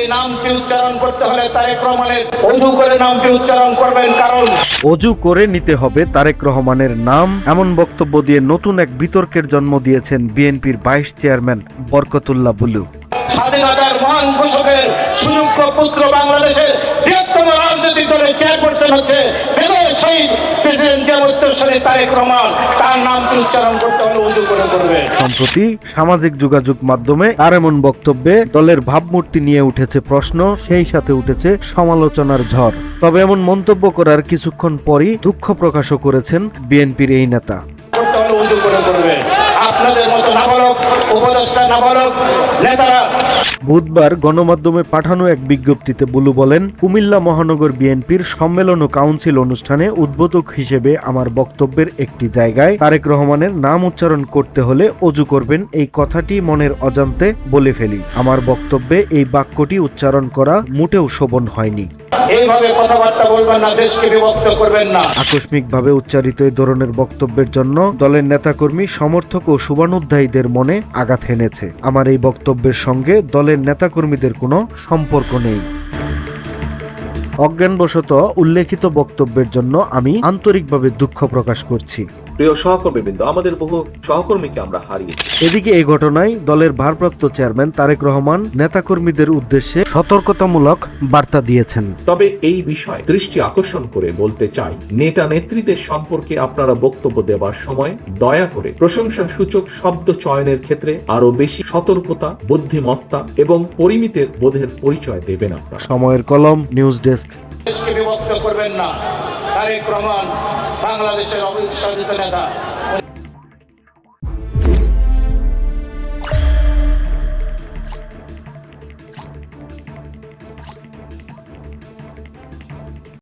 এই নামটি উচ্চারণ করতে হলে তারেক রহমানের অজু করে নামটি উচ্চারণ করবেন, কারণ অজু করে নিতে হবে তারেক রহমানের নাম। এমন বক্তব্য দিয়ে নতুন এক বিতর্কের জন্ম দিয়েছেন বিএনপির ভাইস চেয়ারম্যান বরকতুল্লাহ বুলু। স্বাধীনতার মহান ঘোষকের সুযোগ্য পুত্র বাংলাদেশের বৃহত্তম রাজনৈতিক দলের চেয়ারপারসন হচ্ছে শহীদ প্রেসিডেন্ট উত্তরসূরি তারেক রহমান। তার নামটি উচ্চারণ করতে হলে উজু করে করবে। সম্প্রতি সামাজিক যোগাযোগ মাধ্যমে আর এমন বক্তব্যে দলের ভাবমূর্তি নিয়ে উঠেছে প্রশ্ন, সেই সাথে উঠেছে সমালোচনার ঝড়। তবে এমন মন্তব্য করার কিছুক্ষণ পরই দুঃখ প্রকাশও করেছেন বিএনপির এই নেতা। করতে হলে উজু করে করবে। আপনাদের মতো নাবালক উপদেষ্টা নাবালক নেতারা। বুধবার গণমাধ্যমে পাঠানো এক বিজ্ঞপ্তিতে বুলু বলেন, কুমিল্লা মহানগর বিএনপির সম্মেলন ও কাউন্সিল অনুষ্ঠানে উদ্বোধক হিসেবে আমার বক্তব্যের একটি জায়গায় তারেক রহমানের নাম উচ্চারণ করতে হলে অজু করবেন, এই কথাটি মনের অজান্তে বলে ফেলি। আমার বক্তব্যে এই বাক্যটি উচ্চারণ করা মোটেও শোভন হয়নি। এইভাবে কথাবার্তা বলবেন না, দেশকে বিভক্ত করবেন না। আকস্মিকভাবে উচ্চারিত এই ধরনের বক্তব্যের জন্য দলের নেতাকর্মী, সমর্থক ও শুভানুধ্যায়ীদের মনে আঘাত হেনেছে। আমার এই বক্তব্যের সঙ্গে দলের নেতাকর্মীদের কোনো সম্পর্ক নেই। অজ্ঞানবশত উল্লেখিত বক্তব্যের জন্য আমি আন্তরিকভাবে দুঃখ প্রকাশ করছি। প্রিয় সহকর্মীবৃন্দ, আমাদের বহু সহকর্মীকে আমরা হারিয়েছি। এদিকে এই ঘটনায় দলের ভারপ্রাপ্ত চেয়ারম্যান তারেক রহমান নেতাকর্মীদের উদ্দেশ্যে সতর্কতামূলক বার্তা দিয়েছেন। তবে এই বিষয়ে দৃষ্টি আকর্ষণ করে বলতে চাই, নেতা নেত্রীদের সম্পর্কে আপনারা বক্তব্য দেওয়ার সময় দয়া করে প্রশংসা সূচক শব্দ চয়নের ক্ষেত্রে আরো বেশি সতর্কতা, বুদ্ধিমত্তা এবং পরিমিতের বোধের পরিচয় দেবেন আপনারা। সময়ের কলম, নিউজ ডেস্ক। দেশকে বিভক্ত করবেন না। তারেক রহমান বাংলাদেশের অবিচ্ছেদ্য নেতা।